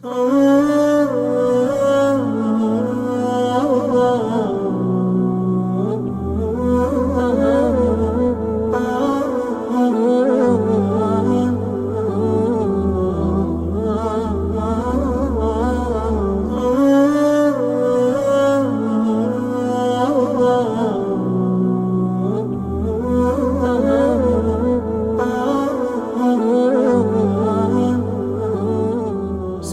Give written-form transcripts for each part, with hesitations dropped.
بسم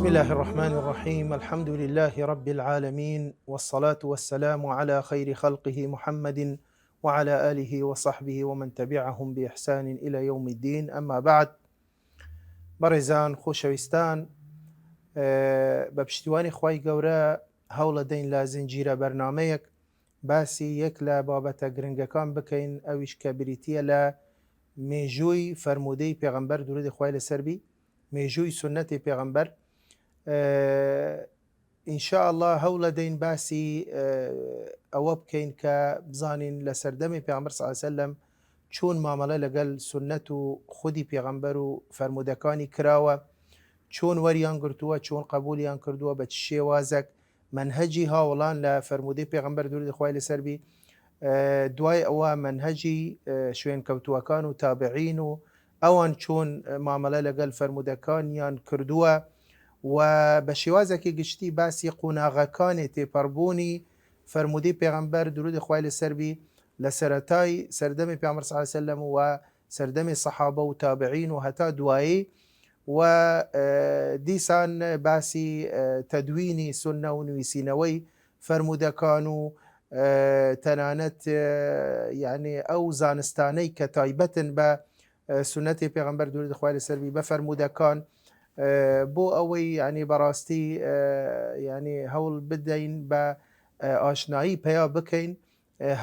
الله الرحمن الرحيم. الحمد لله رب العالمين، والصلاة والسلام على خير خلقه محمد وعلى آله وصحبه ومن تبعهم بإحسان إلى يوم الدين. أما بعد، بەڕێزان خۆشەویستان، بە پشتیوانی خوای گەورە هەوڵە دەین لە زنجیرە بەرنامەیەک باسی یەک لە بابەتە گرنگەکان بکەین، ئەویش کە بریتیە لە مێژووی فەرموودەی پێغەمبەر درودی خوای لەسەر بی، مێژووی سونەتی پێغەمبەر. ئینشاء الله هەوڵە دەین باسی ئەوە بکەین کە بزانین لە سەردەمی پێغەمبەر صلی الله علیه وسلم چۆن مامەڵە لەگەڵ سونەت و خودی پێغەمبەر و فەرموودەکانی کراوە، چۆن وەریان گرتووە، چۆن قبولیان کردووە، بە چ شێوازێک منهەجی هاوڵان لە فەرموودەی پێغەمبەر درودی خوای لەسەر بی. دوای ئەوە منهەجی شوێن کەوتووەکان و تابعین و ئەوان چۆن مامەڵە لەگەڵ فەرموودەکانیان کردووە، و بە شێوازێکی گشتی باسی قوناغەکانی تێپەڕبوونی فەرموودەی پێغەمبەر درودی خوای لەسەر بی لە سەرەتای سەردەمی پێغەمبەر صلی الله علیه وسلم و سەردەمی سەحابە و تابعین و هەتا دوایی، و دیسان باسی تەدوینی سونە و نوویسینەوەی فەرموودەکان و تەنانەت یعنی ئەو زانستانەی کە تایبەتن بە سونەتی پێغەمبەر درودی خوای لەسەر بی بە فەرموودەکان، بۆ ئەوەی ینی بەڕاستی ینی هەوڵ بدەین بە ئاشنایی پیا بکەین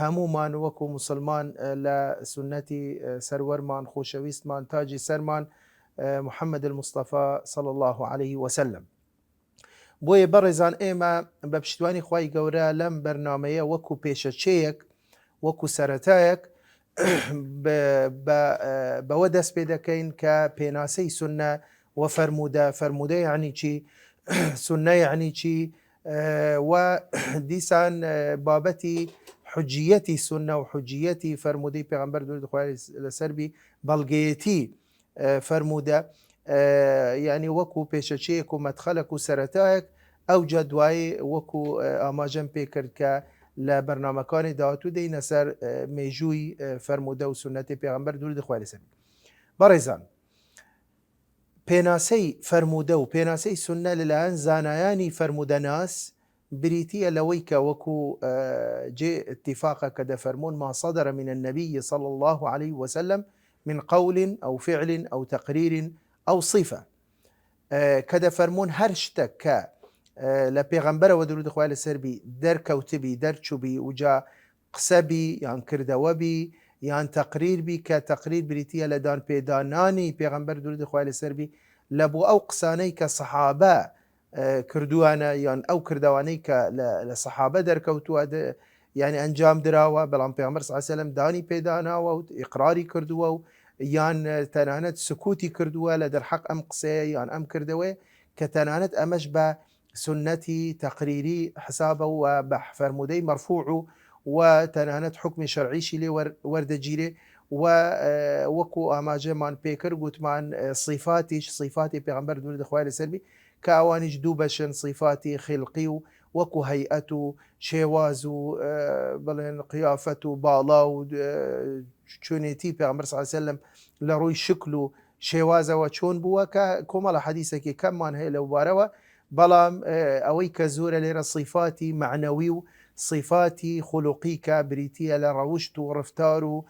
هەمومان وەکو مسلمان لە سونەتی سەروەرمان، خۆشەویستمان، تاجی سەرمان محەممەد المستەفا صلی الله عليه وسلم. بۆیە بەڕێزان ئێمە بە پشتیوانی خوای گەورە لەم بەرنامەیە وەکو پێشەچەیەک، وەکو سەرەتایەک بەوە دەست پێ دەکەین کە پێناسەی سونە و فەرموودە یعنی چی، سونە یعنی چی، و دیسان بابەتی حجیەتی سونە و حجیەتی فەرموودەی پێغەمبەر درودی خوای لەسەر بی، بەڵگەیەتی فەرموودە، یعنی وەکو پێشەچەیەک و مەدخەلێک و سەرەتایەک، ئەو جا دوایی وەکو ئاماژەم پێ کرد کە لە بەرنامەکانی داهاتوو دەینە سەر مێژووی فەرموودە و سونەتی پێغەمبەر درودی خوای لەسەر بی. بەڕێزان، پێناسەی فەرموودە و پێناسەی سونە لەلایەن زانایانی فەرموودەناس بریتیە لەوەی کە وەکو جێ اتفاقە کە دەفەرمون ما صدر من النبي صلى الله عليه وسلم من قول أو فعل أو تقرير أو صفة، کە دەفەرمون هەر شتێک کە لە پێغەمبەرەوە درودی خوای لەسەر بی دەرکەوتبی، دەرچووبی، وجا قسەبی یان کردەوەبی یان تەقریر بی، کە تەقریر بریتیە لە دان پێدانانی پێغەمبەر درودی خوای لەسەر بی لە بۆ ئەو قسانەی کە سەحابە کردووانە یان ئەو کردوانەی کە لە سەحابە دەرکەوتووە، یعنی ئەنجام دراوە، بەڵام پێغەمبەر صلی الله علیه وسلم دانی پێداناوە و ئیقراری کردووە و یان تەنانەت سکوتی کردووە لە دەرحەق ئەم قسەیە یان ئەم کردەوەی، کە تەنانەت ئەمەش بە سنەتی تەقریری حسابە و بە فەرموودەی مەرفوع و تەنانەت حکمی شەرعیشی لێ وەردەگیرێ، و وەکو ئاماژەمان پێکرد گوتمان صیفاتی پێغەمبەر درودی خوای لەسەر بی، کە ئەوانیش دوو بەشن، صیفاتی خلقی و وەکو هەیئەت و شێواز و بڵێن قیافەت و باڵا و چۆنێتی پێغەمبەر صلی الله علیه وسلم لە ڕووی شکل و شێوازەوە چۆن بووە، کە کۆمەڵە حەدیثێکی کەممان هەیە لەو بارەوە، بەڵام ئەوەی کە زۆرە لێرە صیفاتی معنەوی و صیفاتی خولوقی کە بریتیە لە ڕەوشت و ڕفتار و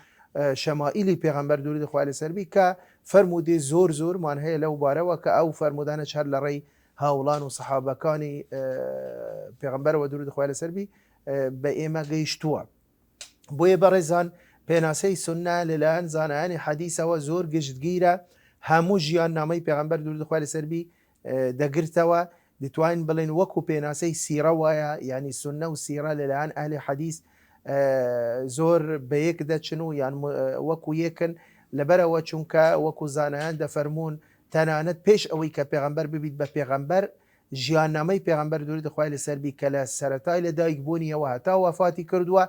شەمائیلی پێغەمبەر درودی خوای لەسەر بی، کە فەرموودەی زۆرمان هەیە لەو بارەوە، کە ئەو فەرموودانەش هەر لە ڕێی هاوڵان و سەحابەکانی پێغەمبەرەوە درودی خوای لەسەر بی بە ئێمە گەیشتووە. بۆیە بەڕێزان، پێناسەی سونە لەلایەن زانایانی حەدیثەوە زۆر گشتگیرە، هەموو ژیان نامەی پێغەمبەر درودی خوای لەسەر بی دەگرتەوە. دەتوانین بڵێن وەکو پێناسەی سیرە وایە، یعنی سونە و سیرە لەلایەن ئەهلی حەدیث زۆر بە یەک دەچن و یان وەکو یەکن، لەبەرەوە چونکە وەکو زانایان دەفەرمون تەنانەت پێش ئەوەی کە پێغەمبەر ببیت بە پێغەمبەر ژیاننامەی پێغەمبەر درود خوای لەسەر بی کە لە سەرەتای لە دایکبوونیەوە هەتا وەفاتی کردووە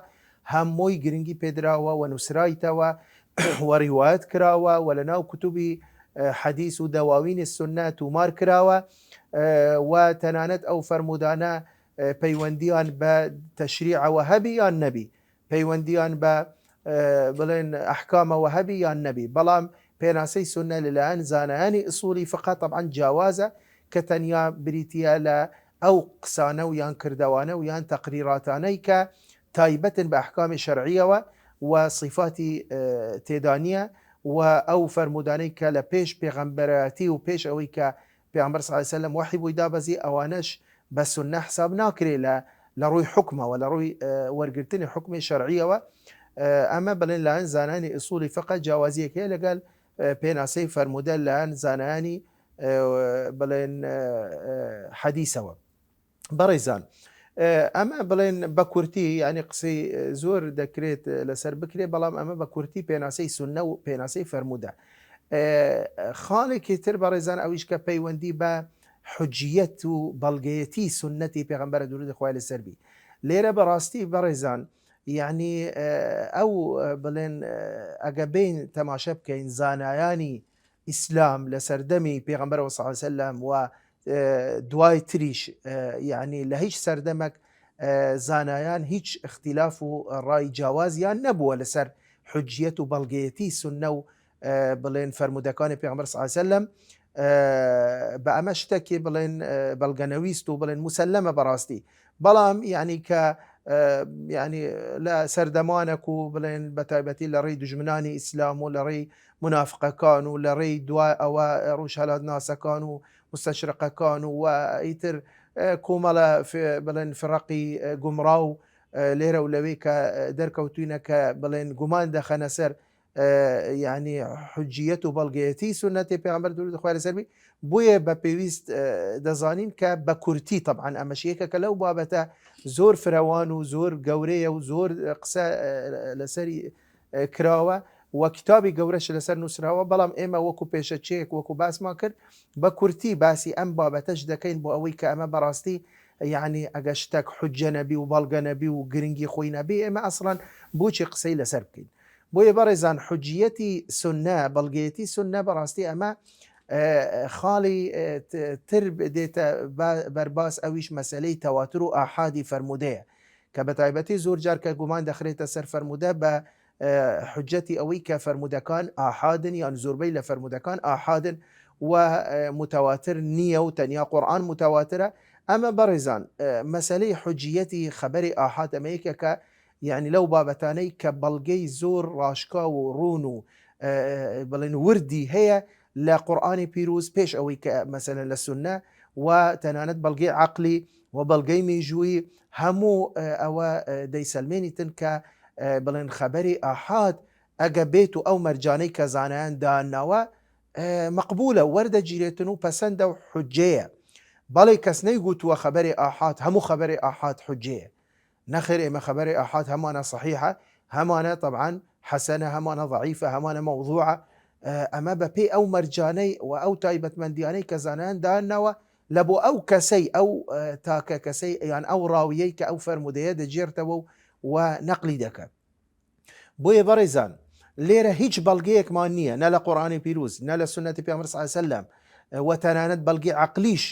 هەمووی گرنگی پێدراوە و نووسرایتەوە وەڕیوایەت کراوە و لە ناو کوتوبی حەدیث و دەواوینی سونە تومار کراوە و تەنانەت ئەو فەرمودانە پەیوەندیان بە تەشریعەوە هەبی یان نەبی، پەیوەندیان بە بڵێن ئەحکامەوە هەبی یان نەبی، بەڵام پێناسەی سونە لەلایەن زانایانی ئوسولی فقه طبعا جیاوازە کە تەنیا بریتە لە ئەو قسانە و یان کردەوانە و یان تەقریراتانەی کە تایبەتن بە ئەحکامی شەرعیەوە و صفاتی تێدانیە و ئەو فەرمودانەی کە لە پێش پێغەمبەرەتی و پێش ئەوەی کە پێغەمبەر صلی الله علیه وسلم وحی بووی دابەزی ئەوانەش بە سونە حساب ناکرێ لە ڕووی حکمەوە لە ڕووی وەرگرتنی حکمی شەرعیەوە. ئەمە بڵێن لایەن زانانی ئوسولی فقه جیاوازیەکەیە لەگەڵ پێناسەی فەرمودە لایەن زانایانی بڵێن حەدیثەوە. بەڕێزان ئەمە بڵێن بە کورتی ینی قسەی زۆر دەکرێت لەسەر بکرێ، بەڵام ئەمە بە کورتی پێناسەی سونە و پێناسەی فەرمودە. خاڵێکی تر بەڕێزان ئەویش کە پەیوەندی بە حجیەت و بەڵگەیەتی سونەتی پێغەمبەر درود خوای لەسەر بی. لێرە بەڕاستی بەڕێزان یعنی ئەو بڵێن ئەگە بین تەماشە بکەین زانایانی ئیسلام لە سەردەمی پێغەمبەرەوە صلی الله علیه وسلم و دوای تریش یعنی لە هیچ سەردەمێک زانایان هیچ اختلاف و ڕای جیاوازیان نەبووە لەسەر حجیەت و بەڵگەیەتی سونە و بڵێن فەرمودەکانی پێغەمبەر صلی الله علیه وسلم بە ئەمە شتێکی بڵێن بەڵگەنەویست و بڵێن مسلمە بەڕاستی، بەڵام یعنی کە یعنی لە سەردەمانێک و بڵێن بەتایبەتی لە ڕێی دژمنانی ئیسلام و لە ڕێی منافقەکان و لە ڕێی دوای ئەوە ڕوژهەلات ناسەکان و مستەشرقەکان و ئیتر کۆمەڵە بڵێن فڕەقی گومڕا و لێرە و لەوەی کە دەرکەوتوینە کە بڵێن گومان دەخەنە سەر یعنی حجیەت و بەڵگەیەتی سونەتی پێغەمبەر درود خوای لەسەر بی، بۆیە بە پێویست دەزانین کە بە کورتی طبعا ئەمەشیەکە کە لەو بابەتە زۆر فراوان و زۆر گەورەیە و زۆر قسە لەسەری کراوە و کتابی گەورەش لەسەر نووسراوە، بەڵام ئێمە وەکو پێشەچێک وەکو باسمان کرد بە کورتی باسی ئەم بابەتەش دەکەین بۆ ئەوەی کە ئەمە بەڕاستی یعنی ئەگە شتێک حجە نەبی و بەڵگە نەبی و گرنگی خۆی نەبی ئێمە ئەسڵان بۆچی قسەی لەسەر بکەین. بۆیە بەڕێزان حجیەتی سونە بەڵگەیەتی سونە بەڕاستی ئەمە خاڵی تر دێتە بەرباس ئەویش مەسەلەی تەواتر و ئاحادی فەرمودەیە کە بە تایبەتی زۆر جار کە گومان دەخرێتە سەر فەرمودە بە حجەتی ئەوەی کە فەرمودەکان ئاحادن یان زۆربەی لە فەرمودەکان ئاحادن و متەواتر نییە و تەنیا قورئان متەواترە. ئەمە بەڕێزان مەسەلەی حجیەتی خەبەری ئاحاد ئەمە یەکێکە یعنی لەو بابەتانەی کە بەڵگەی زۆر ڕاشکا و ڕوون و بڵێن وردی هەیە لە قورئانی پیرۆز پێش ئەوەی کە مەسەلەن لە سونە و تەنانەت بەڵگەی عەقلی و بەڵگەی مێژووی هەموو ئەوە دەیسەلمێنیتن کە بڵێن خەبەری ئاحاد ئەگە بێت و ئەو مەرجانەی کە زانایان داناوە مەقبولە وەردەگیرێتن و پەسەندە و حجەیە، بەڵێ کەس نەیگوتووە خەبەری ئاحاد هەموو خەبەری ئاحاد حجەیە، نەخێر ئێمە خەبەری ئاحاد هەمانە صحیحە هەمانە طبعا حەسەنە هەمانە ضعیفە هەمانە مەوضوعە، ئەمە بەپێی ئەو مەرجانەی و ئەو تایبەتمەندیانەی کە زانایان داناوە لە بۆ ئەو کەسەی ئەو تاکە کەسەی یان ئەو ڕاویەی کە ئەو فەرمودەیە دەجێرتەوە و نەقلی دەکات. بۆیە بەڕێزان لێرە هیچ بەڵگەیەکمان نییە نە لە قورئانی پیرۆز نە لە سونەتی پێغەمبەر صلی الله علیه وسلم و تەنانەت بەڵگەی عەقلیش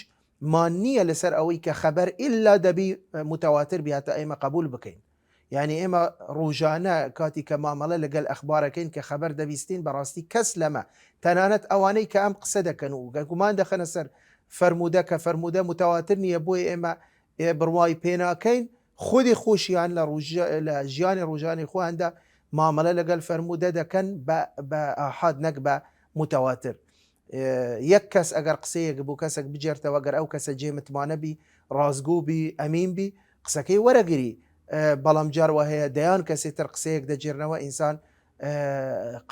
مان نییە لەسەر ئەوەی کە خەبەر ئیلا دەبی متەواتر بیاتە ئێمە قبول بکەین. یعنی ئێمە ڕۆژانە کاتی کە مامەڵە لەگەڵ ئەخبارەکەین کە خەبەر دەبیستین بەڕاستی کەس لەمە تەنانەت ئەوانەی کە ئەم قسە دەکەن و گومان دەخەنە سەر فەرمودە کە فەرمودە متەواتر نییە بۆیە ئێمە بڕوای پێناکەین خودی خۆشیان لە ژیانی ڕۆژانی خۆیاندا مامەڵە لەگەڵ فەرمودە دەکەن بە ئاحاد نەک بە متەواتر. یەک کەس ئەگەر قسەیەک بۆ کەسێک بجێرتەوە گەر ئەو کەسە جێمتمانە بی ڕازگۆ بی ئەمین بی قسەکەی وەرەگری، بەڵام جاروا هەیە دەیان کەسێ تر قسەیەک دەجێرنەوە ئینسان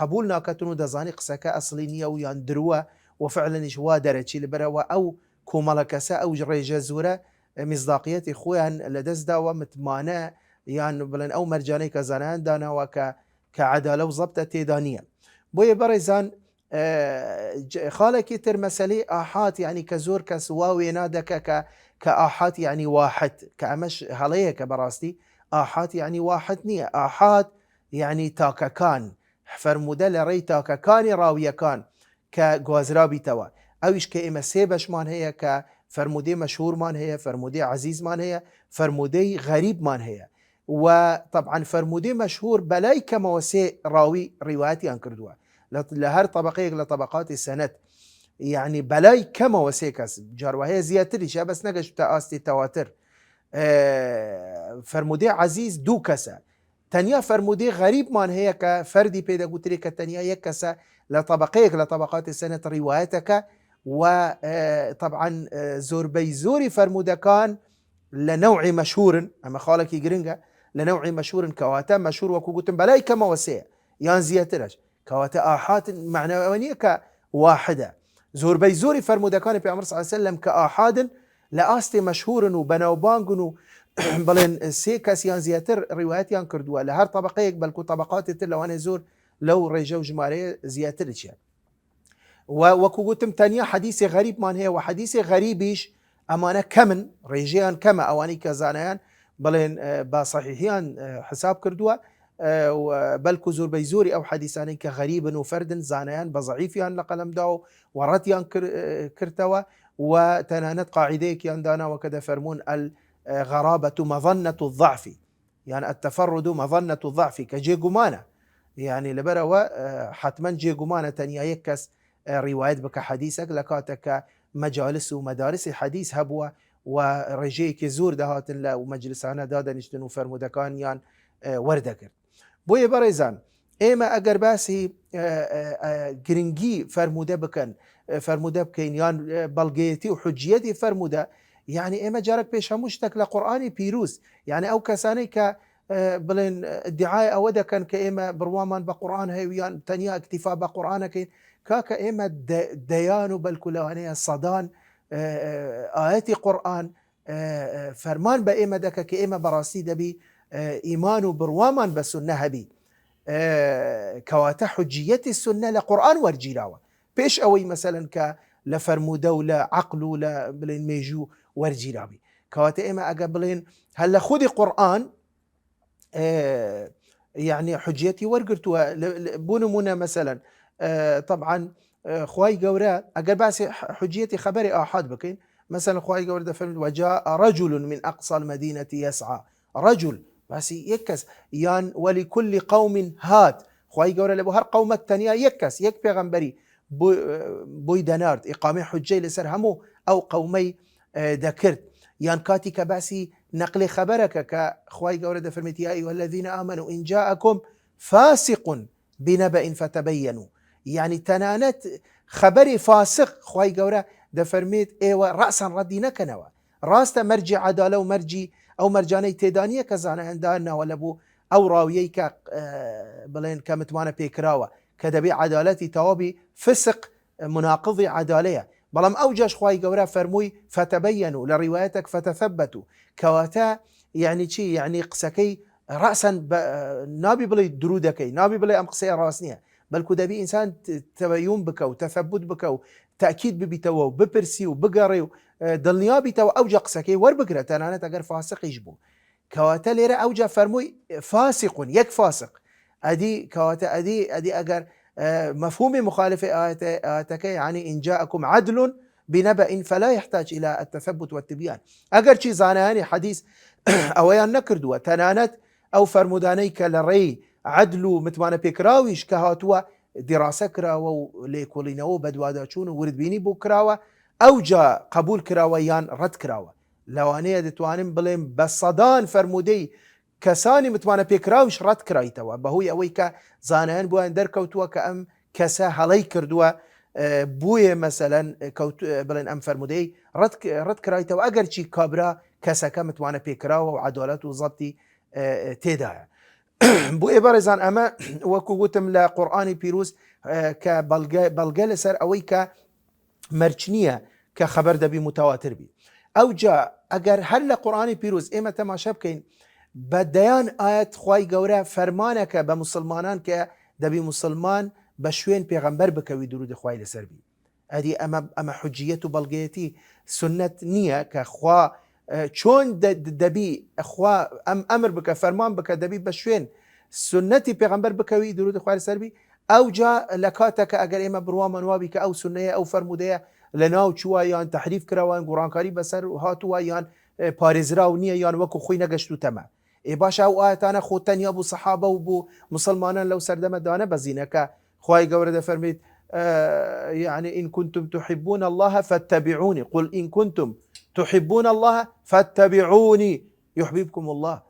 قبول ناکەتن و دەزانی قسەکە ئەسڵی نییە و یان درووە و فعلەنیش وا دەرەچی لەبەرەوە ئەو کۆمەڵە کەسە ئەو ڕێژە زۆرە میزداقیەتی خۆیان لەدەستداوە متمانە یان بڵێن ئەو مەرجانەی کە زانایان داناوە کە عەدالە و زەبتە تێدا نییە. بۆیە بەڕێزان خاڵێکی تر مەسەلەی ئاحات یعنی کە زۆر کەس وا وێنا دەکە کە ئاحات یعنی واحد کە ئەمەش هەڵەیە کە بەڕاستی ئاحات یعنی واحد نییە. ئاحات یعنی تاکەکان، فەرموودە لە ڕێی تاکەکانی ڕاویەکان کە گوازرابیتەوە. ئەویش کە ئێمە سێ بەشمان هەیە کە فەرموودەی مەشهورمان هەیە، فەرموودەی عەزیزمان هەیە، فەرموودەی غەریبمان هەیە. و طبعا فەرموودەی مەشهور بەلای کەمەوە سێ ڕاوی ڕیوایەتیان کردووە لە هەر طبقەیەک لە طبقاتی سەنەد، یعنی بەلای کەمەوە سێ کەس، جاروهەیە زیاتریش بەس نەگەشتە ئاستی تەواتر. فەرموودەی عەزیز دوو کەسە، تەنیا فەرموودەی غەریبمان هەیە کە فەردی پێدەگوترێت کە تەنیا یەک کەسە لە طبقەیەک لە طبقاتی سەنەد ڕیوایەتەکە. و طبعا زۆربەی زۆری فەرموودەکان لە نەوعی مەشهورن، ئەمە خاڵێکی گرنگە، لە نەوعی مەشهورن کەواتە مەشهور وەکو گوتم بەلای کەمەوە سێ یان زیاترش، کەواتە ئاحات معناوە نییە کە واحدە. زۆربەی زۆری فەرموودەکانی پێغەمبەر صلی الله علیه وسلم کە ئاحادن لە ئاستی مەشهورن و بەناوبانگن و بڵێن سێ کەس یان زیاتر ڕیوایەتیان کردووە لە هەر طبقەیەک، بەلکو طبقاتی تر لەوانەیە زۆر لەو ڕێژە و ژمارەیە زیاترچیان. وەکو گوتم تەنیا حەدیثی غەریبمان هەیە و حەدیثی غەریبیش ئەمانە کەمن، ڕێژەیان کەمە، ئەوانەی کە زانایان بڵێن با صحیحیان حساب کردووە، بەلکو زۆربەی زۆری ئەو حەدیثانەی کە غەریبن و فەردن زانایان بە ضەعیفیان لە قەلەمدا و وەڕەتیان کردەوە. و تەنانەت قاعیدەیەکیان داناوە کە دەفەرمون الغەرابەة مەظەنەة الضەعف، یان التەفەڕد مەظەنەة الضەعف، کە جێگومانە، یعنی لەبەرەوە حتمما جێگومانە تەنیا یەک کەس ڕیوایەت بکە حەدیثێک لە کاتێککە مەجالس و مەدارسی حەدیث هەبووە و ڕێژەیەکی زۆر دەهاتن لە مەجلسانە دادەنیشتن و فەرموودەکانیان وەردەگرت. بۆیە بەڕێزان ئێمە ئەگەر باسی گرنگی فەرموودە بکەن، فەرموودە بکەین یان بەڵگەیەتی و حجیەتی فەرموودە، یعنی ئێمە جارێک پێش هەموو شتێک لە قورئانی پیرۆز، یعنی ئەو کەسانەی کە بڵێن ادعای ئەوە دەکەن کە ئێمە بڕوامان بە قورئان هەیە یان تەنیا ئیکتیفا بە قورئانەکەین، کاکە ئێمە دەیان و بەلکو لەوانەیە سەدان ئاەتی قورئان فەرمان بە ئێمە دەکە کە ئێمە بەڕاستی دەبی ئیمان و بڕوامان بە سونە هەبی، کەواتە حجیەتی سونە لە قورئان وەرگیراوە پێش ئەوەی مەسەلەن کە لە فەرموودە و لە عەقل و لە بڵێن مێژوو وەرگیراوی. کەواتە ئێمە ئەگە بڵێن هەر لە خودی قورئان یعنی حجیەتی وەرگرتووە، بۆ نمونە مەسەلەن طبعا خوای گەورە ئەگەر باسی حجیەتی خەبەری ئاحاد بکەین، مەسەلەن خوای گەورە دەفەرمێت وجاء رجل من أقصى المدينة يسعى، رجل باسی یەک کەس، یان ولكل قوم هاد، خوای گەورە لە بۆ هەر قەومەک تەنیا یەک کەس یەک پێغەمبەری بۆی دەنارد، ئیقامەی حجەی لەسەر هەموو ئەو قەومەی دەکرد. یان کاتی کە باسی نەقلی خەبەرەکە کە خوای گەورە دەفەرمێت یا ئەیها الذین آمنوا إن جاءكم فاسق بنبأ فتبينوا، یعنی تەنانەت خەبەری فاسق خوای گەورە دەفەرمێت ئێوە ڕەسەن ڕەدی نەکەنەوە، ڕاستە مەرجی عەدالە و مەرجی ئەو مەرجانەی تێدانیە کە زانایاندانەوە لە بۆ ئەو ڕاویەی کە بڵێن کە متمانە پێکراوە کە دەبێ عەدالەتی تەواوی فسق مناقضی عەدالەیە، بەڵام ئەو جاش خوای گەورە فەرمووی فتبينوا لە ڕیوایەتێک فتثبتوا، کەواتە یعنی چی؟ یعنی قسەکەی ڕەسەن نابی بڵێ درو دەکەی، نابی بڵێ ئەم قسەیە ڕاست نییە، بەلکو دەبی ئینسان تەبەیون بکە و تەثەبوت بکە و تاکید ببیتەوە و بپرسی و بگەڕێ و دڵنیا بیتەوە ئەوجا قسەکەی وەربگرە تەنانەت ئەگەر فاسقیش بوو. کەواتە لێرە ئەوجا فەرمووی فاسقون، یەک فاسق، ئەدی کەواتە ئەدی ئەگەر مفهومی مخالفی ئاەتەکە یعنی إن جاءكم عدل بنبأ فلا يحتاج إلى التثبت والتبيان. ئەگەر چی زانایانی حەدیث ئەوەیان نەکردووە، تەنانەت ئەو فەرمودانەی کە لە ڕێی عدل و متمانە پێکراویش کە هاتووە دیراسە کراوە و لێکۆڵینەوە بەدواداچوون و وردبینی بوو کراوە، ئەوجا قبول کراوە یان ڕەت کراوە. لەوانەیە دەتوانم بڵێم بە سەدان فەرمودەی کەسانی متمانە پێکراویش ڕەت کرایتەوە، بەهۆی ئەوەی کە زانایان بۆیان دەرکەوتووە کە ئەم کەسە هەڵەی کردووە، بویە مەسەلەن بڵێن ئەم فەرمودەی ڕەت کرایتەوە، ئەگەر چی کابرا کەسەکە متمانە پێکراوە و عەدالەت و زەبتی تێدایە. بۆیە بەڕێزان ئەمە وەکو گوتم لە قورئانی پیرۆز کە بەڵگە لەسەر ئەوەی کە مەرج نییە کە خەبەر دەبی متەواتر بی. ئەوجا ئەگەر هەر لە قورئانی پیرۆز ئێمە تەماشا بکەین بە دەیان ئاەت خوای گەورە فەرمانەکە بە موسڵمانان کە دەبی موسڵمان بە شوێن پێغەمبەر بکەوی درودی خوای لەسەر بی. ئەدی ئەمە حجیەت و بەڵگەیەتی سنت نییە کە خوا چۆن دەبی خوا ئەم ئەمر بکە فەرمان بکە دەبی بە شوێن سنەتی پێغەمبەر بکەوی درودی خوای لەسەر بی. ئەو جا لە کاتەکە ئەگەر ئێمە بڕوامان وابی کە ئەو سنەیە ئەو فەرمودەیە لە ناو چووە یان تەحریف کراوە گوڕانکاری بەسەر هاتووە یان پارێزراو نییە یان وەکو خۆی نەگەشت و تەمە. باش ئەو ئاەتانە خۆ تەنیا بوو سەحابە و بوو مسلمانان لەو سەردەمەدانە بەزینەکە خوای گەورە دەفەرمێت يعني إن كنتم تحبون الله فاتبعوني قل إن كنتم تحبون الله فاتبعوني يحببكم الله.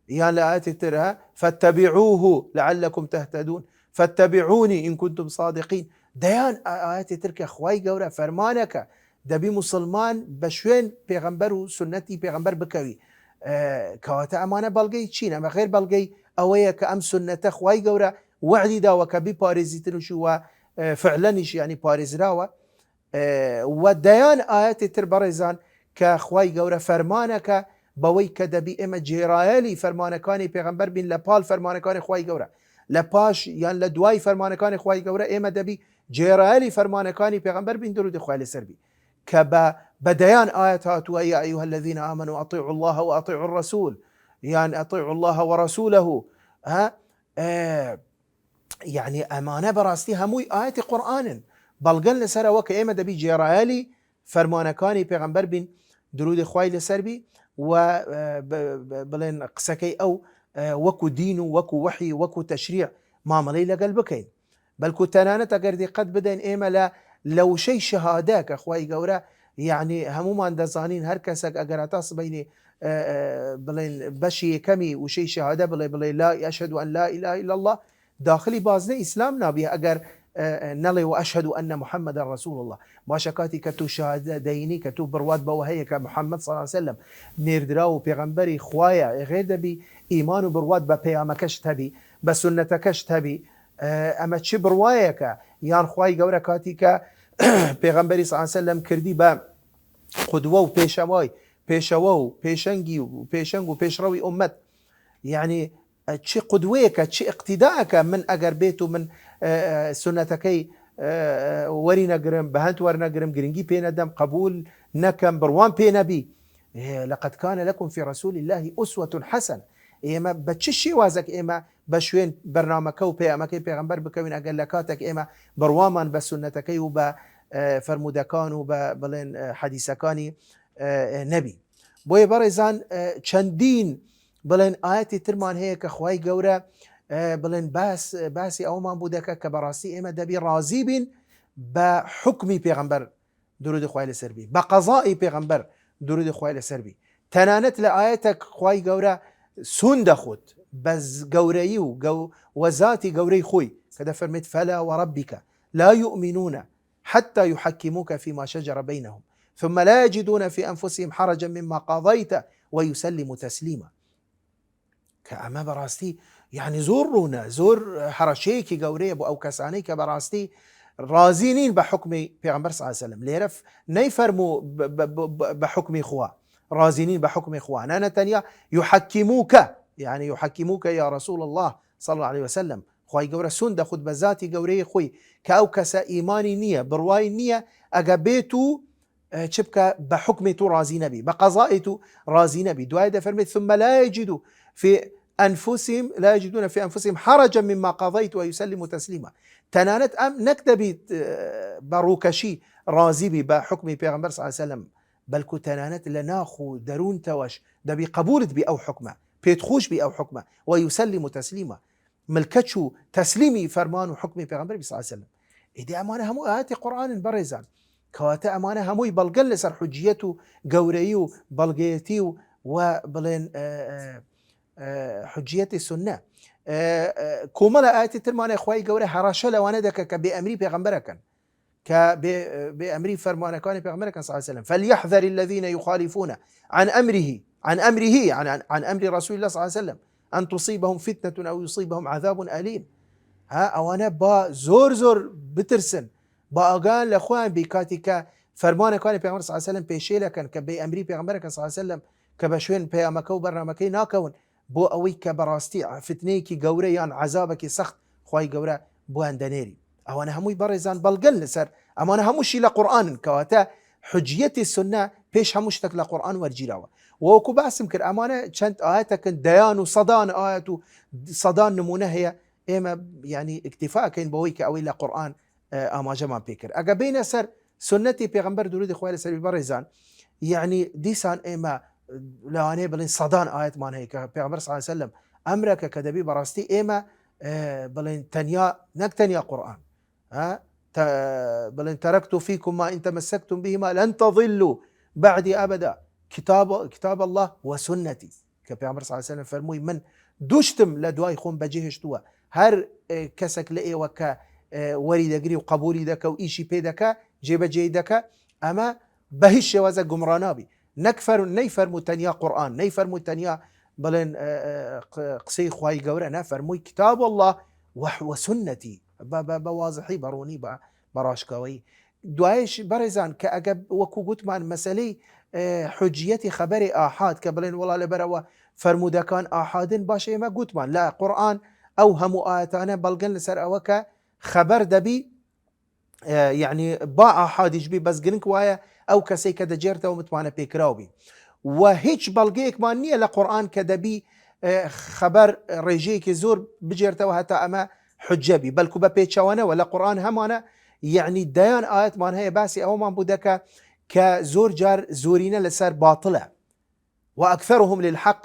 يعني لآيات ترها فاتبعوه لعلكم تهتدون فاتبعوني إن كنتم صادقين. ديان آيات ترك خواي گەورە فەرمانەکە دەبی مسلمان بە شوێن پێغەمبەر و سنەتی پێغەمبەر بکەوی. کەواتە ئەمانە بەڵگەی چین؟ ئەمە غێر بەڵگەی ئەوەیە کە ئەم سنەتە خوای گەورە وعدی داوە کە بیپارێزیتنش و فعلەنیش ینی پارێزراوە. و دەیان ئاەتی تر بەڕێزان کە خوای گەورە فەرمانەکە بەوەی کە دەبی ئێمە جێرایەلی فەرمانەکانی پێغەمبەر بین لە پاڵ فەرمانەکانی خوای گەورە، لە پاش یان لە دوای فەرمانەکانی خوای گەورە ئێمە دەبی جێرایەلی فەرمانەکانی پێغەمبەر بین درودی خوای لەسەر بی کە بەدەیان ئاەت هاتووە یا ئەیها الذین آمنوا أطیعوا الله وأطیعوا الرسول یان أطیعوا الله ورسوله. يعني ئەمانە بەڕاستی هەمووی ئاەتی قورئانن بەڵگەن لەسەرەوە کە ئێمە دەبی جێرایەلی فەرمانەکانی پێغەمبەر بین درودی خوای لەسەر بی و بڵێن قسەکەی ئەو وەکو دین و وەکو وحی وەکو تەشریع مامەڵەی لەگەڵ بکەین. بەلکو تەنانەت ئەگەر دیقەت بدەین ئێمە لە وشەی شەهادە کە خوای گەورە یعنی هەمومان دەزانین هەر کەسێک ئەگەر تا سبەینێ بڵێن بەشی یەکەمی وشەی شەهادە بڵێ لا ئەشهد ئەن لا إله إلا الله داخلی بازنە ئیسلام نابێ ئەگەر نەڵێ و ئەشهد ئەن محەممەد رسول الله. باشە کاتی کە تو شەهادە دەینی کە تو بڕوات بەوە هەیە کە محەممەد صلی الله عليه وسلم نێردرا و پێغەمبەری خوایە غێر دەبی ئیمان و بڕوات بە پەیامەکەش هەبی بە سنەتەکەش هەبی. ئەمە چی بڕوایەکە یان خوای گەورە کاتی کە پێغەمبەری صلی الله عليه وسلم کردی بە قودوە و پێشەوە و پێشەنگی و پێشەنگ و پێشڕەوی ئومەت، یعنی چی قودوەیەکە چی اقتیداەکە من ئەگەر بێت و من سنەتەکەی وەری نەگرم بە هەند وەرنەگرم گرنگی پێ نەدەم قبول نەکەم بڕوان پێ نەبی. لقد كان لكم في رسول الله أسوة حسنة. ئێمە بە چ شێوازێک ئێمە بە شوێن بەرنامەکە و پەیامەکەی پێغەمبەر بکەوین ئەگەر لە کاتێک ئێمە بڕوامان بە سنەتەکەی و بە فەرمودەکان و بە بڵێن حەدیسەکانی نەبی. بۆیە بەڕێزان چەندین بڵێن ئاەتی ترمان هەیە کە خوای گەورە بڵێن باسی ئەومان بوو دەکە کە بەڕاستی ئێمە دەبی ڕازی بین بە حکمی پێغەمبەر درودی خوای لەسەر بی، بە قەزای پێغەمبەر درودی خوای لەسەر بی. تەنانەت لە ئاەتێک خوای گەورە سون دەخوت بە گەورەیی و وەزاتی گەورەی خۆی کە دەفەرمێت فەلا وەڕەبیکە لا يؤمنون حتى يحكموك فيما شجر بينهم ثم لا يجدون في أنفسهم حرجا مما قضيت ويسلموا تسليما. كأما براستي يعني زور حرشيكي گەورەیە بۆ ئەو کەسانەی کە بەڕاستی رازینین بە حکمی پێغەمبەر صلی الله عليه وسلم. لێرە نەیفەرموو بە حکمی خوا رازینین بە حکمی خوا، نه تەنیا يحكموك يعني يحكموك يا رسول الله صلى الله عليه وسلم. خوای گەورە سون دەخوت بە ذاتی گەورەی خۆی کە ئەو کەسە ئیمانی نییە بڕوای نییە ئەگە بێت و چ بکە بە حکمی تو رازی نەبی بە قەزای تو رازی نەبی. دوای دەفەرمێت ثم لا يجدون في أنفسهم حرجا مما قضيت ويسلموا تسليما. تەنانەت ئەم نەک دەبیت بە ڕووکەشی رازی بی بە حکمی پێغەمبەر صلی الله عليه وسلم، بەلکو تەنانەت لە ناخ و دەروونتەوەش دەبی قبولت بی ئەو حکمە پێت خۆش بی ئەو حکمە ويسلموا تسليما ملکەچ و تەسلیمی فەرمان و حکمی پێغەمبەر صلی الله عليه وسلم. ئیدی ئەمانە هەموو ئاەتی قورئانن بەڕێزان کەواتە ئەمانە هەمووی بەڵگەن لەسەر حوجیەت و گەورەیی و بەڵگەیەتی و بڵێن حجیەتی سنە. کۆمەڵە ئاەتی ترمانە خوای گەورە هەڕەشە لەوانە دەکە کە بێئەمری پێغەمبەرەکەن کە بێئەمری فەرمانەکانی پێغەمبەرەکەن صلی الله عليه وسلم. فليحذر الذين يخالفون عن أمره عن أمر رسول الله صلى الله عليه وسلم أن تصيبهم فتنة أو يصيبهم عذاب أليم. ئەوانە با زۆر بترسن با ئاگان لە خۆیان بی کاتی کە فەرمانەکانی پێغەمبەر صلی الله عليه وسلم پێشێلەکەن کە بێئەمری پێغەمبەرەکەن صلی الله عليه وسلم کە بە شوێن پەیامەکە و بەرنامەکەی ناکەون بۆ ئەوەی کە بەڕاستی فتنەیەکی گەورە یان عەزابێکی سەخت خوای گەورە بۆیان دەنێری. ئەوانە هەمووی بەڕێزان بەڵگەن لەسەر ئەمانە هەمووشی لە قورئانن کەواتە حجیەتی سنە پێش هەموو شتێک لە قورئان وەرگیراوە. وەکو باسم کرد ئەمانە چەند ئاەتەکن دەیان و سەدان ئاەت و سەدان نمونە هەیە ئێمە ینی ئیکتیفاکەین بەوەی کە ئەوەی لە قورئان ئاماژەمان پێکرد. ئەگە بینە سەر سنەتی پێغەمبەر درودی خوای لەسەر بەڕێزان یعنی دیسان ئێمە لەوانەیە بڵین سەدان ئاەتمان هەیە کە پێغەمبەر صلی الله علیه وسلم ئەمرەکە کە دەبی بەڕاستی ئێمە بڵین تەنیا نەک تەنیا قورئان بل إن تركت فيكم ما إن تمسكتم بهما لن تضلوا بعدي أبدا كتاب الله وسنتي كبيعمر صلى الله عليه وسلم فرموي من دوشتم لدواي خون بجهشتوا هر كسك لئي وكا وري دقري وقبولي دكا وإيشي بيدكا جيب جيدكا أما بهش وزا قمرانابي نيفر متنيا قرآن نيفر متنيا بلن قسي خواي قورنا فرموي كتاب الله وسنتي بواضحی بەڕوونی بەڕاشکاوی. دوایش بەڕێزان کە ئەگە وەکو گوتمان مەسەلەی حجیەتی خەبەری ئاحاد کە بڵێن وڵا لەبەرەوە فەرمودەکان ئاحادن باشە ئێمە گوتمان لە قورئان ئەو هەموو ئاەتانە بەڵگەن لەسەر ئەوە کە خەبەر دەبی یعنی با ئاحادیش بی بەس گرنگ وایە ئەو کەسەی کە دەجێرتەوە متمانە پێکراوبی و هیچ بەڵگەیەکمان نییە لە قورئان کە دەبی خەبەر ڕێژەیەکی زۆر بجێرتەوە هەتا ئەمە حجەبی بەلکو بە پێچەوانەوە لە قورئان هەمانە یعنی دەیان ئاەتمان هەیە باسی ئەومان بوو دەکە کە زۆر جار زۆرینە لەسەر باتڵە و ئەکثەرهم للحەق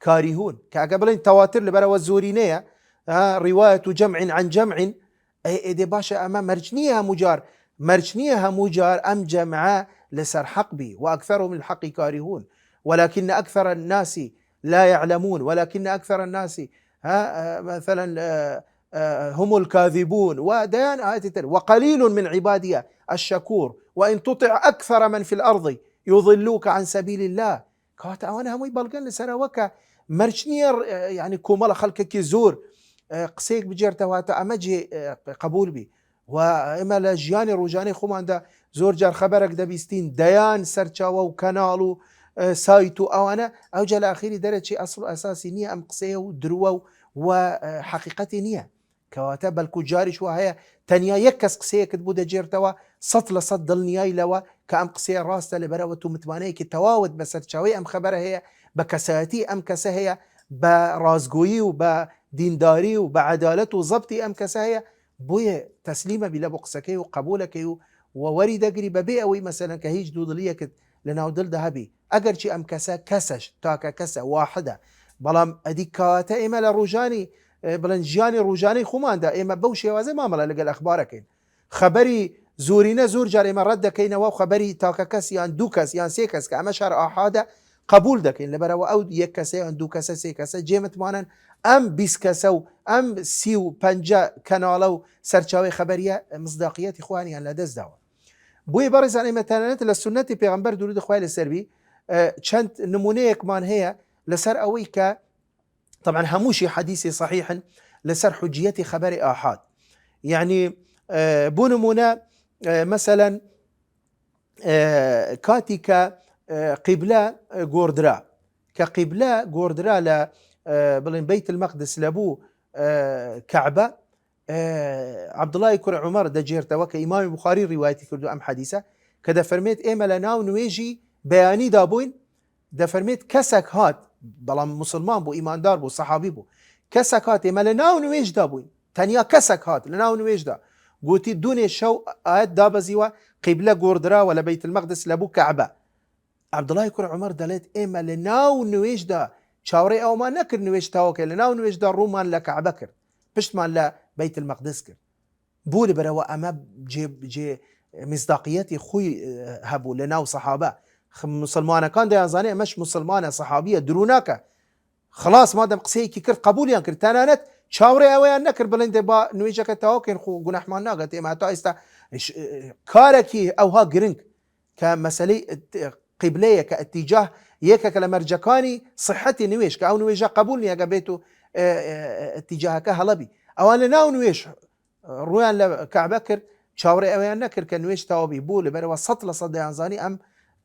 کاریهون کە ئەگە بڵێن تەواتر لەبەرەوە زۆرینەیە ڕیوایەت و جەمع عن جەمع ئێدێ باشە ئەمە مەرج نییە هەموو جار ئەم جەمعە لەسەر حەق بی و ئەکثەرهم للحەق کاریهون ولكن أكثر الناس لا يعلمون ولكن أكثر الناس مثلا هم الكاذبون وديان آيات وقليل من عبادي الشكور وإن تطع أكثر من في الأرض يضلوك عن سبيل الله كواتا أوانا هموي بلغن لسرا وكا مرشنير يعني كومالا خلقك زور قسيك بجيرتا واتا أمجي قبول بي وإما لجياني روجاني خومان دا زور جار خبرك دا بيستين ديان سرچاوا وكنالو سايتو أوانا أو جال آخيري درجي أصل أساسي نية أم قسيه ودروا وحقيقتي نية کەواتە بەلکو جاریش وا هەیە تەنیا یەک کەس قسەیەکت بوو دەجێرتەوە 100% دڵنیایی لەوە کە ئەم قسەیە ڕاستە لەبەرەوە تو متمانەیەکی تەواوت بە سەرچاوی ئەم خەبەرە هەیە بە کەسایەتی ئەم کەسە هەیە بە ڕازگۆیی و بە دینداری و بە عەدالەت و زەبطی ئەم کەسە هەیە بۆیە تەسلیمە بی لە بۆ قسەکەی و قبولەکەی و وەری دەگری بەبێ ئەوەی مەسەلەن کە هیچ دوودڵیەکت لەناو دڵدا هەبی ئەگەرچی ئەم کەسە کەسەش تاکە کەسە واحدە بەڵام ئەدی کاتە ئێمە لە ڕۆژانی بڵێن ژیانی ڕوژانەی خۆماندا ئێمە بەو شێوازە مامەڵە لەگەڵ ئەخبارەکەین خەبەری زۆرینە زۆر جار ئێمە ڕەت دەکەینەوە و خەبەری تاکە کەس یان دوو کەس یان سێ کەس کە ئەمە شار ئاحادە قبول دەکەین لەبەرەوە ئەو یەک کەسە یان دوو کەسە سێ کەسە جێمتوانن ئەم 20 کەسە و ئەم 35 کەناڵە و سەرچاوی خەبەریە مصداقیەتی خوانیان لەدەستداوە. بۆیە بەڕێزان ئێمە تەنانەت لە سنەتی پێغەمبەر درود خوای لەسەر بی چەند نمونەیەکمان هەیە لەسەر ئەوەی کە طبعا هموشي حديثي صحيح لسر حجيتي خبر آحاد يعني بونمونا مثلا كاتيكا قبلة غوردرا كقبلة غوردرا ل بلين بيت المقدس لبو كعبة عبد الله يكر عمر دجيرتا وك إمام البخاري روايتي كردو أم حديثة كذا فرميت إيما لناو نويجي بياني دابوين دا فرميت كسك هات بەڵام مسلمان بوو ئیماندار بوو سەحابی بوو کەسێک هات ئێمە لە ناو نوێژدا بووین تەنیا کەسێک هات لە ناو نوێژدا گوتی دوونێ شەو ئاەت دابەزیوە قیبلە گۆڕدراوە لە بەیت المەقدس لەبوو کەعبە عەبدوڵای کوڕ عومەر دەڵێت ئێمە لە ناو نوێژدا چاوەڕێی ئەومان نەکرد نوێژ تاوەکە لە ناو نوێژدا ڕوومان لە کەعبە کرد پشتمان لە بەیت المەقدس کرد بوو لەبەرەوە ئەمە جێ مصداقیەتی خۆی هەبوو لە ناو سەحابە مسلمانەکان دەیانزانێ ئەمەش مسلمانە سەحابیە دروناکە خلاص مادەم قسەیەکی کرد قبولیان کرد تەنانەت چاوەڕێ ئەوەیان نەکرد بڵێن دێ با نوێژەکە تاواکەین خۆ گوناحمان ناگات ئێمە تا ئێستا کارێکی ئەوها گرنگ کە مەسەلەی قیبلەیە کە ئەتیجاه یەکێکە لە مەرجەکانی صحەتی نوێژ کە ئەو نوێژە قبول نییە ئەگە بێت و ئەتیجاهەکە هەڵەبی ئەوان لە ناو نوێژ ڕویان لە کەعبە کرد چاوەڕێ ئەوەیان نەکرد کە نوێژ تاوابی بوو لەبەرەوە 100% دەیانزانی ئەم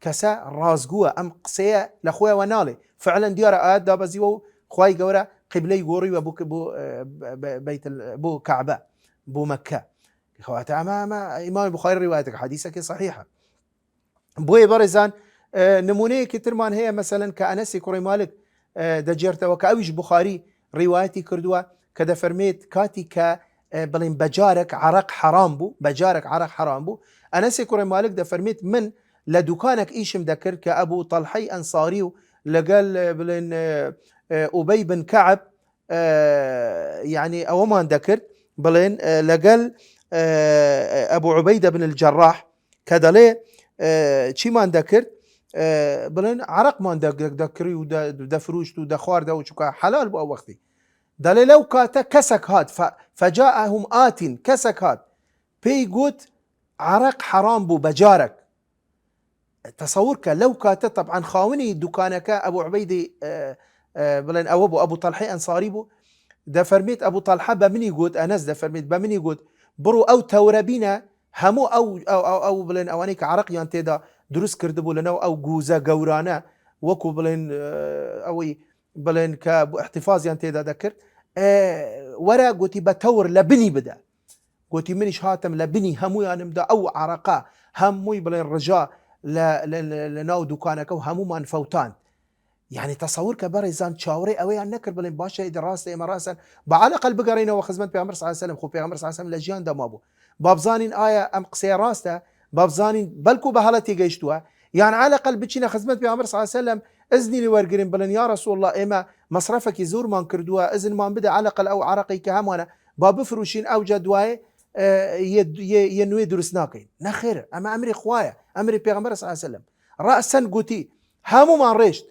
کەسە ڕازگووە ئەم قسەیە لە خۆیەوە ناڵێ فعلا دیارە ئاەت دابەزیوە و خوای گەورە قیبلەی گۆڕیوە بۆ کەعبە بۆ مەکە خەواتە ئەمە ئیمامی بوخاری ڕیوایەتێک حەدیثەکەی صحیحە. بۆیە بەڕێزان نمونەیەکی ترمان هەیە مەسەلەن کە ئەنەسی کوڕی مالک دەجێرتەوە کە ئەویش بوخاری ڕیوایەتی کردووە کە دەفەرمێت کاتی کە بڵێن بەجارێک عەرەق حەرام بوو، بەجارێک عەرەق حەرام بوو، ئەنەسی کوڕی مالک دەفەرمێت من لە دوکانێک ئیشم دەکرد کە ئەبوو تەڵحەی ئەنساری و لەگەڵ بڵێن ئوبەی بن کەعب یعنی ئەوەمان دەکرد بڵێن لەگەڵ ئەبوو عوبەیدە بن الجەڕاح کە دەڵێ چیمان دەکرد بڵێن عەرەقمان دەکری و دەفروشت و دەخواردە و چووکە حەلال بوو ئەو وەختی. دەڵێ لەو کاتە کەسێک هات فەجاءەهم ئاتین کەسێک هات پێی گوت عەرەق حەرام بوو بەجارێک. تەسەوور کە لەو کاتە طبعاً خاوەنی دوکانەکە ئەبوو عوبەیدی بڵێن ئەوە بوو ئەبوو تەڵحەی ئەنساری بوو. دەفەرمێت ئەبوو تەڵحە بە منی گوت ئەنەس دەفەرمێت بە منی گوت بڕۆ ئەو تەورە بینە هەموو ئەو بڵێن ئەوانەی کە عەرەقیان تێدا دروست کردبوو لەنەو ئەو گوزە گەورانە وەکو بڵێن ئەوەی بڵێن کە احتیفازیان تێدا دەکرد وەرە گوتی بە تەور لە بنی بدە. گوتی منیش هاتم لە بنی هەموویانمدا ئەو عەرەقا هەمووی بڵێن ڕژا لە ناو دوکانەکە و هەمومان فەوتان. يعني تصور کە بەڕێزان چاوەڕێی ئەوەیان نەکرد بڵێن باشە ڕاستە ئێمە ڕاستن بەعەڵەقەل بگەڕێنەوە خزمەت پێغەمبەر صلی الله علیه و سلم خۆ پێغەمبەر صلی الله علیه و سلم لە ژیان دەما بوو با بزانین ئایا ئەم قسەیە ڕاستە با بزانین بەلکو بە هەڵەتی گەیشتووە یان عەڵەقەل بچینە خزمەت پێغەمبەر صلی الله علیه و سلم ئزنی وەرگرین بڵێن یا رسول الله ئێمە مەصرفێکی زۆرمان کردووە ئزنمان بدە عەڵەقەل ئەو عەرەقی کە هەموانە با بفروشین ئەوجا دوایێ یە نوێ دروست ناکەین. نەخێر ئەمە ئەمری خوایە ئەمری پێغەمبەر صلی الله علیه و سلم ڕەسەن گوتی هەموومان ڕێشت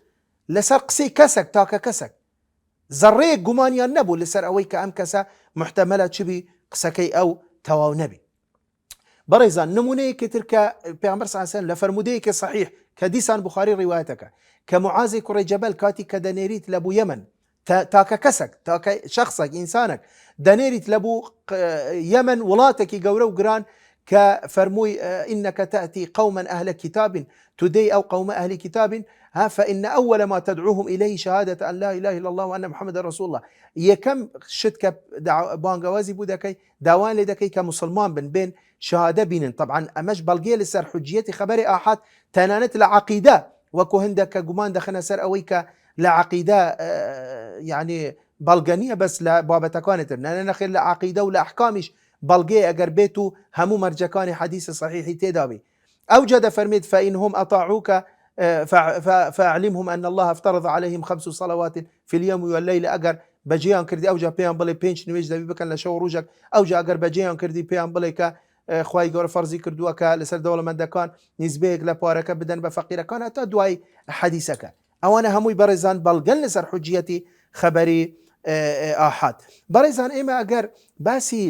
لەسەر قسەی کەسێک تاکە کەسێک زەڕەیەک گومانیان نەبوو لەسەر ئەوەی کە ئەم کەسە محتەمەلە چبی قسەکەی ئەو تەواو نەبی. بەڕێزان نمونەیەکی تر کە پێغەمبەر صلی الله علیه و سلم لە فەرمودەیەکی صحیح کە دیسان بوخاری ڕیوایەتەکە کە معازی کوڕی جەبەل کاتی کە دەنێریت لە بوو یەمەن تاکە کەسێک تاکە شخصێک ئینسانێک دەنێریت لە بوو یەمەن وڵاتێکی گەورە و گران کە فەرمووی ئینەکە تەأتی قەومەن ئەهلە کتاب تودەی ئەو قەومە ئەهلی کتاب فإن أول ما تدعوهم إليه شهادة أن لا إله إلا الله وأن محمد رسول الله. یەکەم شت کە بانگەوازی بوو دەکەی داوان لێ دەکەی کە مسلمان بن بێن شهادە بینن. طبعا ئەمەش بەڵگەیە لەسەر حجیەتی خەبەری ئاحاد تەنانەت لە عەقیدە وەکو هەندێک کە گومان دەخەنە سەر ئەوەی کە لە عەقیدە یعنی بەڵگە نییە بەس لە بابەتەکانتر نەخێر لە عەقیدە و لە ئەحکامیش بەڵگەیە ئەگەر بێت و هەموو مەرجەکانی حەدیث صحیحی تێدا بێ. ئەوجا دەفەرمێت فإنهم أطاعوك فأعلمهم أن الله افترض عليهم 5 صلوات في اليوم والليل. ئەگەر بەجێیان کردی ئەوجا پێیان بڵێ 5 نوێژ دەبی بکەن لە شەو ڕۆژێک ئەوجا ئەگەر بەجێیان کردی پێیان بڵێ کە خوای گەورە فەرزی کردووە کە لەسەر دەوڵەمەندەکان نیزبەیەک لە پارەکە بدەن بە فەقیرەکان هەتا دوای حەدیثەکە. ئەوانە هەمووی بەڕێزان بەڵگەن لەسەر حجیەتی خەبەری ئاحاد. بەڕێزان ئێمە ئەگەر باسی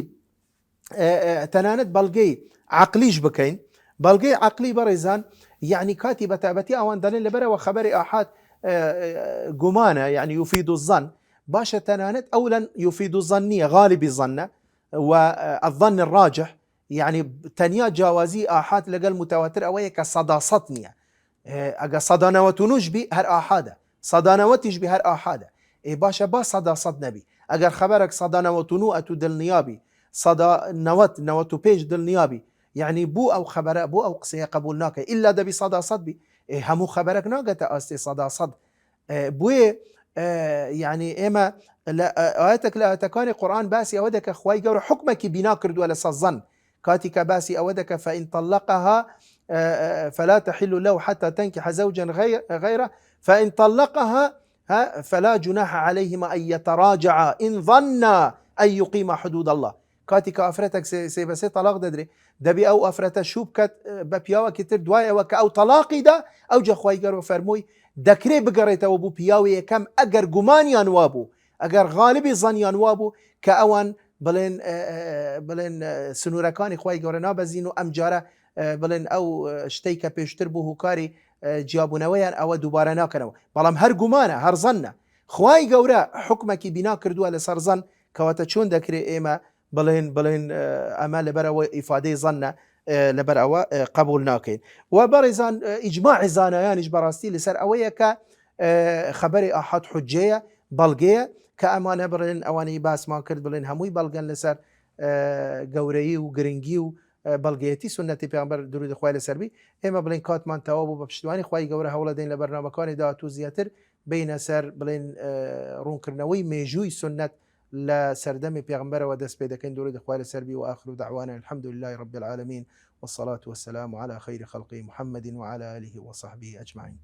تەنانەت بەڵگەی عەقلیش بکەین بەڵگەی عەقلی بەڕێزان يعني کاتی بەتابەتی ئەوان دەڵێن لەبەرەوە خەبەری ئاحاد گومانە يعني يفيد الظن باشە تەنانەت ئەولاً يفيد الظن نییە غالبی ظنە والظن الراجح يعني تەنیا جیاوازی ئاحاد لەگەڵ متەواتر ئەوەیە کە سەداسەد نییە ئەگە 199 بی هەر ئاحادە 190 بی هەر ئاحادە باشە با 100 نەبی ئەگەر خەبەرێک 199 دڵنیابی 195 دڵنیابی يعني بو أو خبر بو أو قصية قبول ناكي إلا دبي صدا صدبي همو خبرك ناقة أستي صدا صد بوي يعني إما آياتك لا تكاني قرآن باسي أودك أخواي قول حكمك بنا كرد ولا صظن كاتك باسي أودك فإن طلقها فلا تحل له حتى تنكح زوجا غيره فإن طلقها فلا جناح عليهما أن يتراجعا إن ظنا أن يقيم حدود الله. کاتی کە ئافرەتێک سێ تەلاق دەدرێ دەبی ئەو ئەفرەتە شوو بکات بە پیاوەکی تر دوایەوە کە ئەو تەلاقیدا ئەوجا خوای گەورە فەرمووی دەکرێ بگەڕێتەوە بوو پیاوی یەکەم ئەگەر گومانیان وابوو ئەگەر غاڵبی زانیان وابوو کە ئەوان بڵێن سنوورەکانی خوای گەورە نابەزین و ئەم جارە بڵێن ئەو شتەی کە پێشتر بوو هوکاری جیابوونەوەیان ئەوە دووبارە ناکەنەوە بەڵام هەر گومانە هەر زەنە خوای گەورە حکمێکی بینا کردووە لەسەر زەن کەواتە چۆن دەکرێت ئێمە بڵێن ئەمە لەبەرەوە ئیفادەی زەنە لەبەرەوە قبول ناکەین. و بەڕێزان ئیجماعی زانایانیش بەڕاستی لەسەر ئەوەیە کە خەبەری ئاحاد حجەیە بەڵگەیە کە ئەمانە بڵێن ئەوانەی باسمان کرد بڵێن هەمووی بەڵگەن لەسەر گەورەیی و گرنگی و بەڵگەیەتی سنەتی پێغەمبەر درود خوای لەسەر بی ئێمە بڵێن کاتمان تەواو بوو بە پشتیوانی خوای گەورە هەوڵە دەین لە بەرنامەکانی داهاتوو زیاتر بینە سەر بڵێن ڕوونکردنەوەی مێژووی سنەت لە سەردەمی پێغەمبەرەوە دەست پێ دەکەین درود خوای لەسەر بی وآخر دعوانا الحمد لله رب العالمين والصلاة والسلام على خير خلقه محمد وعلى آله وصحبه أجمعين.